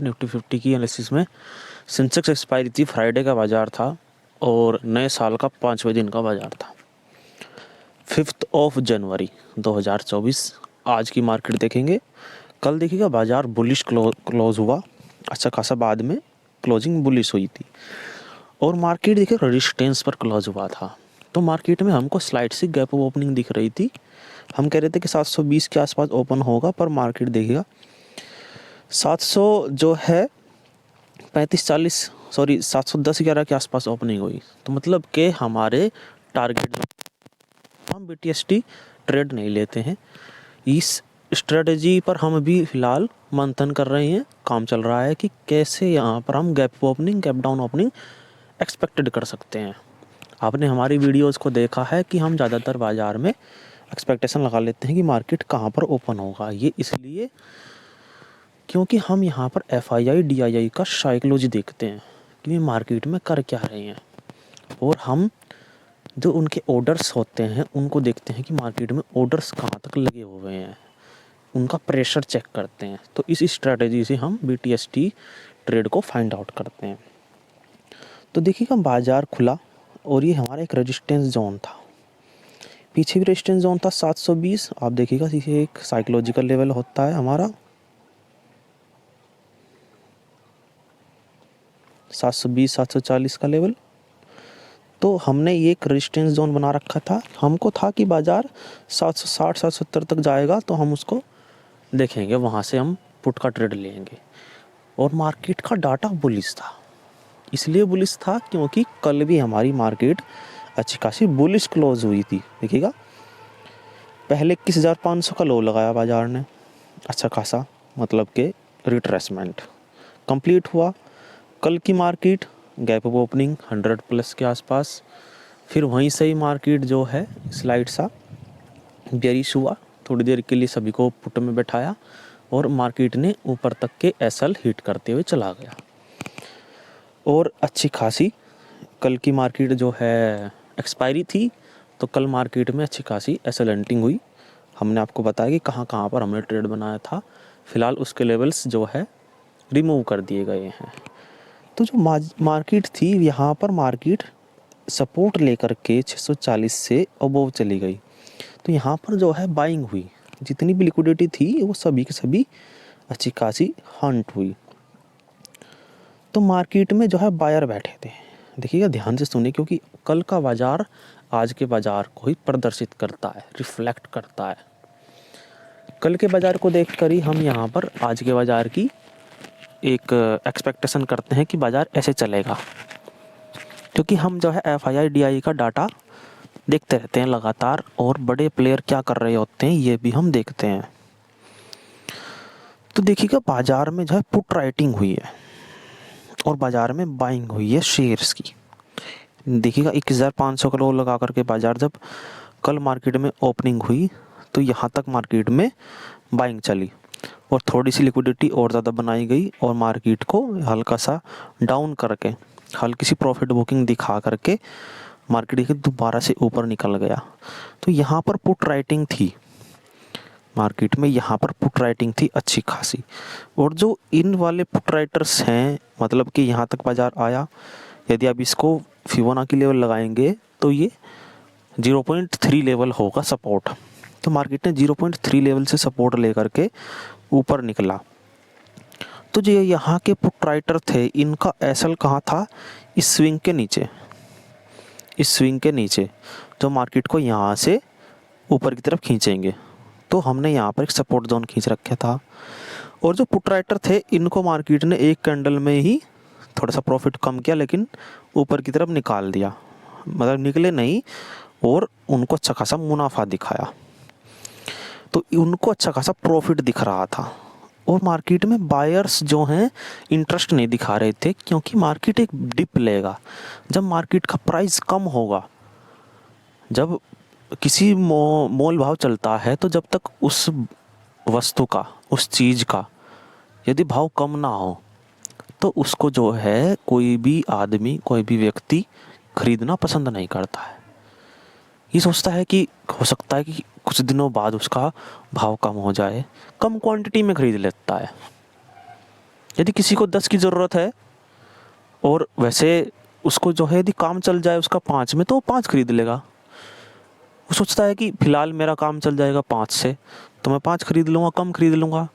Nifty 50 की analysis में Sensex expiry थी, फ्राइडे का बाजार था और नए साल का 5वें दिन का बाजार था 5 जनवरी 2024। आज की मार्केट देखेंगे। कल देखिएगा बाजार बुलिश क्लोज हुआ, अच्छा खासा बाद में क्लोजिंग बुलिश हुई थी और मार्केट देखिए रेजिस्टेंस पर क्लोज हुआ था। तो मार्केट में हमको स्लाइड सी गैप ओपनिंग दिख रही थी। हम कह रहे थे कि 720 के आसपास ओपन होगा, पर मार्केट देखिएगा 700 जो है 710 11 के आसपास ओपनिंग हुई। तो मतलब कि हमारे टारगेट, हम BTST ट्रेड नहीं लेते हैं, इस स्ट्रेटजी पर हम भी फिलहाल मंथन कर रहे हैं। काम चल रहा है कि कैसे यहाँ पर हम gap opening, gap down opening expected कर सकते हैं। आपने हमारी वीडियोस को देखा है कि हम ज़्यादातर बाज़ार में एक्सपेक्टेशन लगा लेते हैं कि मार्केट कहाँ पर ओपन होगा। ये इसलिए क्योंकि हम यहाँ पर FII DII का साइकोलॉजी देखते हैं कि मार्केट में कर क्या रहे हैं, और हम जो उनके ऑर्डर्स होते हैं उनको देखते हैं कि मार्केट में ऑर्डर्स कहाँ तक लगे हुए हैं, उनका प्रेशर चेक करते हैं। तो इस स्ट्रेटजी से हम BTST ट्रेड को फाइंड आउट करते हैं। तो देखिएगा बाज़ार खुला और ये हमारा एक रेजिस्टेंस जोन था, पीछे भी रेजिस्टेंस जोन था 720। आप देखिएगा ये एक साइकोलॉजिकल लेवल होता है हमारा 720 740 का लेवल। तो हमने ये एक रेजिस्टेंस जोन बना रखा था, हमको था कि बाज़ार 760 770 तक जाएगा तो हम उसको देखेंगे, वहाँ से हम पुट का ट्रेड लेंगे। और मार्केट का डाटा बुलिश था, इसलिए बुलिश था क्योंकि कल भी हमारी मार्केट अच्छी खासी बुलिश क्लोज हुई थी। देखिएगा पहले 21,500 का लो लगाया बाज़ार ने, अच्छा खासा, मतलब कि रिट्रेसमेंट कंप्लीट हुआ। कल की मार्केट गैप ओपनिंग 100 प्लस के आसपास, फिर वहीं से ही मार्केट जो है स्लाइड सा बेरिश हुआ, थोड़ी देर के लिए सभी को पुट में बैठाया और मार्केट ने ऊपर तक के SL हिट करते हुए चला गया। और अच्छी खासी कल की मार्केट जो है एक्सपायरी थी, तो कल मार्केट में अच्छी खासी SL हंटिंग हुई। हमने आपको बताया कि कहाँ कहाँ पर हमने ट्रेड बनाया था, फ़िलहाल उसके लेवल्स जो है रिमूव कर दिए गए हैं। तो जो मार्केट थी, यहाँ पर मार्केट सपोर्ट लेकर के 640 से अबोव चली गई। तो यहाँ पर जो है बाइंग हुई, जितनी भी लिक्विडिटी थी वो सभी की सभी अच्छी खासी हंट हुई। तो मार्केट में जो है बायर बैठे थे। देखिएगा ध्यान से सुनिए, क्योंकि कल का बाज़ार आज के बाज़ार को ही प्रदर्शित करता है, रिफ्लेक्ट करता है। कल के बाज़ार को देखकर ही हम यहाँ पर आज के बाज़ार की एक एक्सपेक्टेशन करते हैं कि बाज़ार ऐसे चलेगा, क्योंकि हम जो है FII DII का डाटा देखते रहते हैं लगातार, और बड़े प्लेयर क्या कर रहे होते हैं ये भी हम देखते हैं। तो देखिएगा बाज़ार में जो है पुट राइटिंग हुई है और बाज़ार में बाइंग हुई है शेयर्स की। देखिएगा 21,500 का लो लगा करके बाज़ार जब कल मार्केट में ओपनिंग हुई तो यहाँ तक मार्केट में बाइंग चली और थोड़ी सी लिक्विडिटी और ज़्यादा बनाई गई और मार्केट को हल्का सा डाउन करके हल्की सी प्रॉफिट बुकिंग दिखा करके मार्केट दोबारा से ऊपर निकल गया। तो यहाँ पर पुट राइटिंग थी मार्केट में, यहाँ पर पुट राइटिंग थी अच्छी खासी। और जो इन वाले पुट राइटर्स हैं, मतलब कि यहाँ तक बाज़ार आया, यदि आप इसको फिबोनाची लेवल लगाएंगे तो ये 0.3 लेवल होगा सपोर्ट। तो मार्केट ने 0.3 लेवल से सपोर्ट लेकर के ऊपर निकला। तो जो यहाँ के पुट राइटर थे, इनका SL कहाँ था? इस स्विंग के नीचे, इस स्विंग के नीचे जो मार्केट को यहाँ से ऊपर की तरफ खींचेंगे। तो हमने यहाँ पर एक सपोर्ट जोन खींच रखा था। और जो पुट राइटर थे, इनको मार्केट ने एक कैंडल में ही थोड़ा सा प्रॉफिट कम किया, लेकिन ऊपर की तरफ निकाल दिया, मतलब निकले नहीं और उनको अच्छा खासा मुनाफा दिखाया। तो उनको अच्छा खासा प्रॉफिट दिख रहा था और मार्केट में बायर्स जो हैं इंटरेस्ट नहीं दिखा रहे थे, क्योंकि मार्केट एक डिप लेगा। जब मार्केट का प्राइस कम होगा, जब किसी मोल भाव चलता है, तो जब तक उस वस्तु का, उस चीज़ का यदि भाव कम ना हो तो उसको जो है कोई भी आदमी, कोई भी व्यक्ति खरीदना पसंद नहीं करता है। ये सोचता है कि हो सकता है कि कुछ दिनों बाद उसका भाव कम हो जाए, कम क्वांटिटी में खरीद लेता है। यदि किसी को 10 की ज़रूरत है और वैसे उसको जो है यदि काम चल जाए उसका 5 में, तो वो 5 खरीद लेगा। वो सोचता है कि फ़िलहाल मेरा काम चल जाएगा 5 से, तो मैं 5 खरीद लूँगा, कम खरीद लूँगा।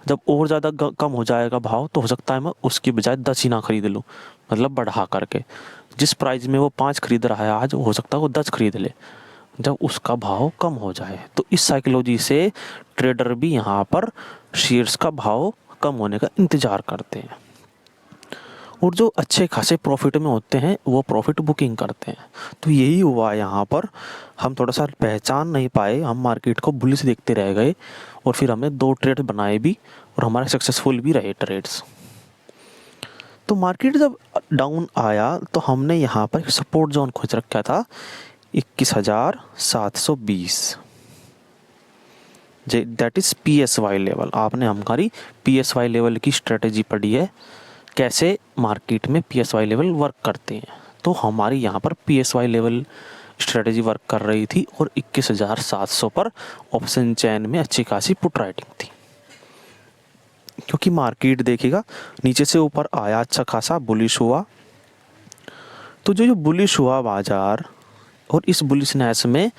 जब और ज़्यादा कम हो जाएगा भाव, तो हो सकता है मैं उसकी बजाय 10 ही ना खरीद लूँ, मतलब बढ़ा करके। जिस प्राइस में वो 5 खरीद रहा है आज, हो सकता है वो 10 खरीद ले जब उसका भाव कम हो जाए। तो इस साइकोलॉजी से ट्रेडर भी यहाँ पर शेयर्स का भाव कम होने का इंतज़ार करते हैं, और जो अच्छे खासे प्रॉफिट में होते हैं वो प्रॉफिट बुकिंग करते हैं। तो यही हुआ यहाँ पर। हम थोड़ा सा पहचान नहीं पाए, हम मार्केट को बुलिश देखते रह गए, और फिर हमने 2 ट्रेड बनाए भी, और हमारे सक्सेसफुल भी रहे ट्रेड्स। तो मार्केट जब डाउन आया तो हमने यहाँ पर एक सपोर्ट जोन खोज रखा था 21,720, दैट इज़ PSY लेवल। आपने हमारी PSY लेवल की स्ट्रेटेजी पढ़ी है, कैसे मार्केट में PSY लेवल वर्क करते हैं। तो हमारी यहाँ पर PSY लेवल स्ट्रेटेजी वर्क कर रही थी, और 21,700 पर ऑप्शन चैन में अच्छी खासी पुट राइटिंग थी, क्योंकि मार्केट देखिएगा नीचे से ऊपर आया, अच्छा खासा बुलिश हुआ। तो जो बुलिश हुआ बाजार, और इस बुलिशनेस में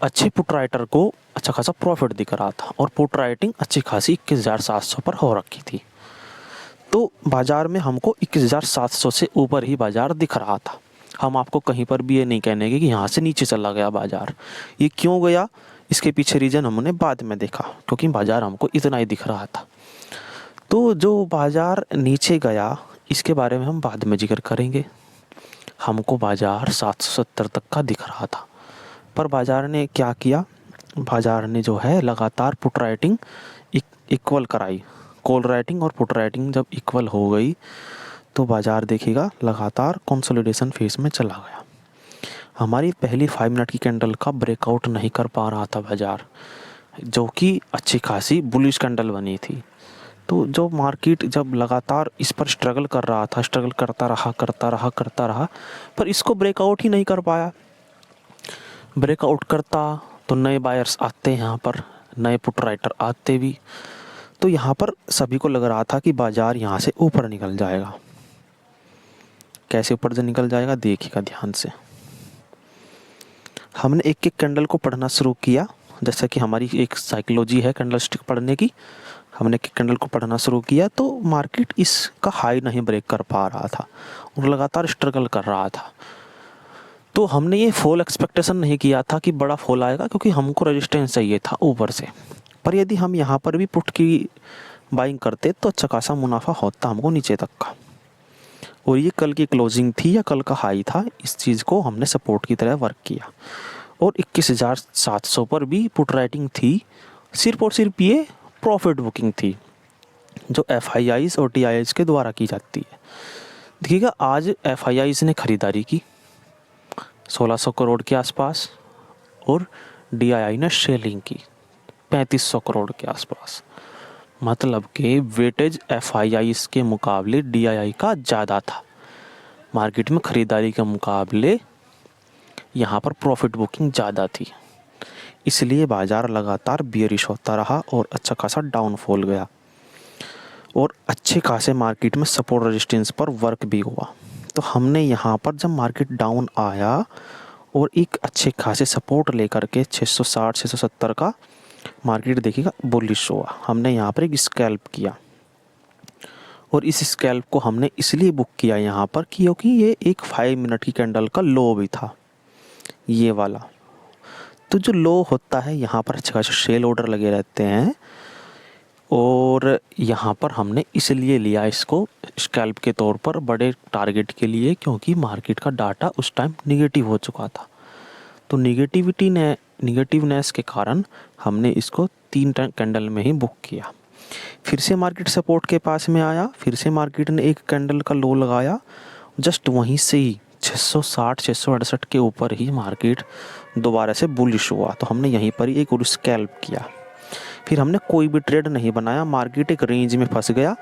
अच्छे पुट राइटर को अच्छा खासा प्रॉफिट दिख रहा था, और पुट राइटिंग अच्छी खासी 21,700 पर हो रखी थी। तो बाज़ार में हमको 21,700 से ऊपर ही बाज़ार दिख रहा था। हम आपको कहीं पर भी ये नहीं कहने कि यहाँ से नीचे चला गया बाज़ार। ये क्यों गया, इसके पीछे रीज़न हमने बाद में देखा, क्योंकि बाज़ार हमको इतना ही दिख रहा था। तो जो बाज़ार नीचे गया, इसके बारे में हम बाद में जिक्र करेंगे। हमको बाज़ार 770 तक का दिख रहा था, पर बाज़ार ने क्या किया, बाज़ार ने जो है लगातार पुट राइटिंग इक्वल कराई। कॉल राइटिंग और पुट राइटिंग जब इक्वल हो गई, तो बाज़ार देखिएगा लगातार कंसोलिडेशन फेज में चला गया। हमारी पहली 5 मिनट की कैंडल का ब्रेकआउट नहीं कर पा रहा था बाज़ार, जो कि अच्छी खासी बुलिश कैंडल बनी थी। तो जो मार्केट जब लगातार इस पर स्ट्रगल कर रहा था, स्ट्रगल करता रहा, पर इसको ब्रेकआउट ही नहीं कर पाया। ब्रेकआउट करता तो नए बायर्स आते हैं, यहाँ पर नए पुट राइटर आते भी। तो यहाँ पर सभी को लग रहा था कि बाज़ार यहाँ से ऊपर निकल जाएगा। कैसे ऊपर से निकल जाएगा, देखिएगा ध्यान से। हमने एक एक कैंडल को पढ़ना शुरू किया, जैसा कि हमारी एक साइकोलॉजी है कैंडल स्टिक पढ़ने की। हमने एक कैंडल को पढ़ना शुरू किया, तो मार्केट इसका हाई नहीं ब्रेक कर पा रहा था और लगातार स्ट्रगल कर रहा था। तो हमने ये फॉल एक्सपेक्टेशन नहीं किया था कि बड़ा फॉल आएगा, क्योंकि हमको रेजिस्टेंस चाहिए था ऊपर से। पर यदि हम यहाँ पर भी पुट की बाइंग करते तो अच्छा खासा मुनाफा होता हमको नीचे तक का। और ये कल की क्लोजिंग थी या कल का हाई था, इस चीज़ को हमने सपोर्ट की तरह वर्क किया। और 21,700 पर भी पुट राइटिंग थी, सिर्फ और सिर्फ ये प्रॉफिट बुकिंग थी, जो FIIs और TIIs के द्वारा की जाती है। देखिएगा आज FIIs ने खरीदारी की 1600 करोड़ के आसपास, और DII ने सेलिंग की 3500 करोड़ के आसपास। मतलब कि वेटेज FIIs के मुकाबले DII का ज़्यादा था। मार्केट में ख़रीदारी के मुकाबले यहाँ पर प्रॉफिट बुकिंग ज़्यादा थी, इसलिए बाज़ार लगातार बियरिश होता रहा और अच्छा खासा डाउनफॉल गया, और अच्छे खासे मार्केट में सपोर्ट रेजिस्टेंस पर वर्क भी हुआ। तो हमने यहाँ पर जब मार्केट डाउन आया और एक अच्छे खासे सपोर्ट लेकर के 660-670 का मार्केट देखिएगा बुलिश हुआ, हमने यहाँ पर एक स्कैल्प किया। और इस स्कैल्प को हमने इसलिए बुक किया यहाँ पर क्योंकि ये एक 5 मिनट की कैंडल का लो भी था, ये वाला। तो जो लो होता है यहाँ पर अच्छे खासे सेल ऑर्डर लगे रहते हैं, और यहाँ पर हमने इसलिए लिया इसको स्कैल्प के तौर पर बड़े टारगेट के लिए, क्योंकि मार्केट का डाटा उस टाइम निगेटिव हो चुका था। तो निगेटिवनेस के कारण हमने इसको 3 कैंडल में ही बुक किया। फिर से मार्केट सपोर्ट के पास में आया, फिर से मार्केट ने एक कैंडल का लो लगाया, जस्ट वहीं से ही 660-668 के ऊपर ही मार्केट दोबारा से बुलिश हुआ। तो हमने यहीं पर ही एक और स्कैल्प किया। फिर हमने कोई भी ट्रेड नहीं बनाया, मार्केट एक रेंज में फंस गया,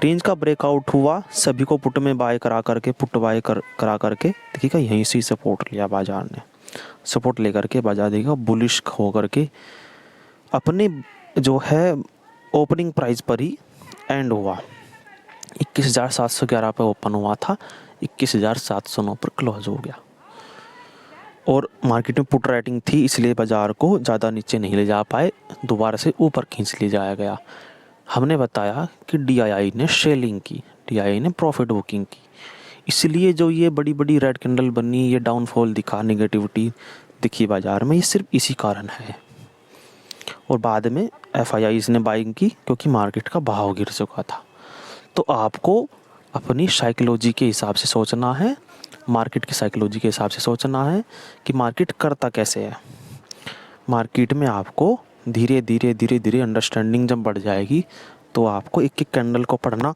रेंज का ब्रेकआउट हुआ, सभी को पुट में बाय करा करके करा करके देखिएगा यहीं से ही सपोर्ट लिया बाजार ने। सपोर्ट लेकर के बाजार देखिएगा बुलिश हो करके अपने जो है ओपनिंग प्राइस पर ही एंड हुआ 21,711 पे ओपन हुआ था, 21,709 पर क्लोज हो गया। और मार्केट में पुट राइटिंग थी, इसलिए बाज़ार को ज़्यादा नीचे नहीं ले जा पाए, दोबारा से ऊपर खींच ले जाया गया। हमने बताया कि DII ने सेलिंग की, DII ने प्रॉफिट बुकिंग की, इसलिए जो ये बड़ी बड़ी रेड कैंडल बनी, ये डाउनफॉल दिखा, नेगेटिविटी दिखी बाज़ार में, ये सिर्फ इसी कारण है। और बाद में FIIs ने बाइंग की क्योंकि मार्केट का भाव गिर चुका था। तो आपको अपनी साइकोलॉजी के हिसाब से सोचना है, मार्केट की साइकोलॉजी के हिसाब से सोचना है कि मार्केट करता कैसे है। मार्केट में आपको धीरे धीरे धीरे धीरे अंडरस्टैंडिंग जब बढ़ जाएगी तो आपको एक एक कैंडल को पढ़ना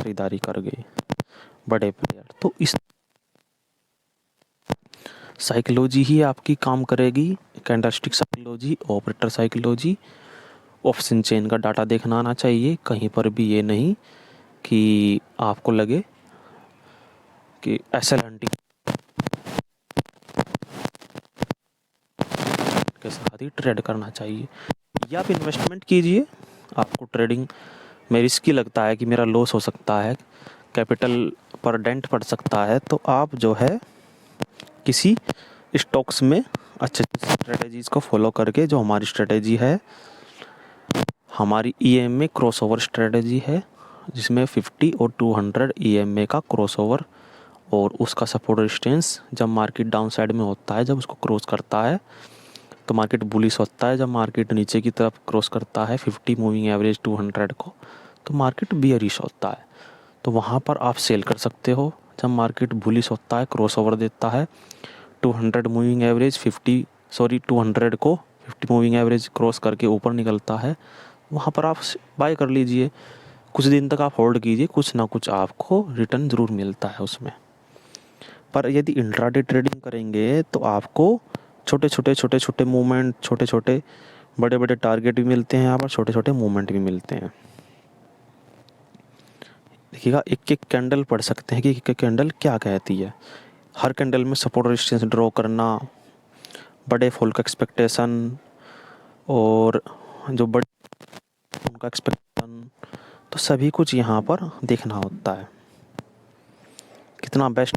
खरीदारी कर गए बड़े प्लेयर। तो इस साइकोलॉजी ही आपकी काम करेगी, candlestick psychology, operator psychology. Option chain का डाटा देखना आना चाहिए, कहीं पर भी ये नहीं कि आपको लगे कि एसएल हंटिंग के साथ ही ट्रेड करना चाहिए। या आप इन्वेस्टमेंट कीजिए, आपको ट्रेडिंग में रिस्की लगता है कि मेरा लॉस हो सकता है, कैपिटल पर डेंट पड़ सकता है, तो आप जो है किसी स्टॉक्स में अच्छे स्ट्रेटेजीज को फॉलो करके, जो हमारी स्ट्रेटेजी है, हमारी ईएमए क्रॉसओवर स्ट्रेटेजी है, जिसमें 50 और 200 ईएमए का क्रॉसओवर और उसका सपोर्ट रेजिस्टेंस जब मार्केट डाउन साइड में होता है, जब उसको क्रॉस करता है तो मार्केट बुलिश होता है, जब मार्केट नीचे की तरफ क्रॉस करता है 50 मूविंग एवरेज 200 को तो मार्केट बियरिश होता है। तो वहाँ पर आप सेल कर सकते हो। जब मार्केट बुलिश होता है, क्रॉसओवर देता है 200 मूविंग एवरेज 200 को 50 मूविंग एवरेज क्रॉस करके ऊपर निकलता है, वहाँ पर आप बाय कर लीजिए। कुछ दिन तक आप होल्ड कीजिए, कुछ ना कुछ आपको रिटर्न ज़रूर मिलता है उसमें। पर यदि इंट्राडे ट्रेडिंग करेंगे तो आपको छोटे छोटे मूवमेंट, छोटे छोटे बड़े बड़े टारगेट भी मिलते हैं, यहाँ पर छोटे छोटे मूवमेंट भी मिलते हैं। देखिएगा, एक एक कैंडल पढ़ सकते हैं कि एक एक कैंडल क्या कहती है। हर कैंडल में सपोर्ट रेजिस्टेंस ड्रॉ करना, बड़े फॉल का एक्सपेक्टेशन, और जो बड़े उनका एक्सपेक्टेशन, तो सभी कुछ यहाँ पर देखना होता है। कितना बेस्ट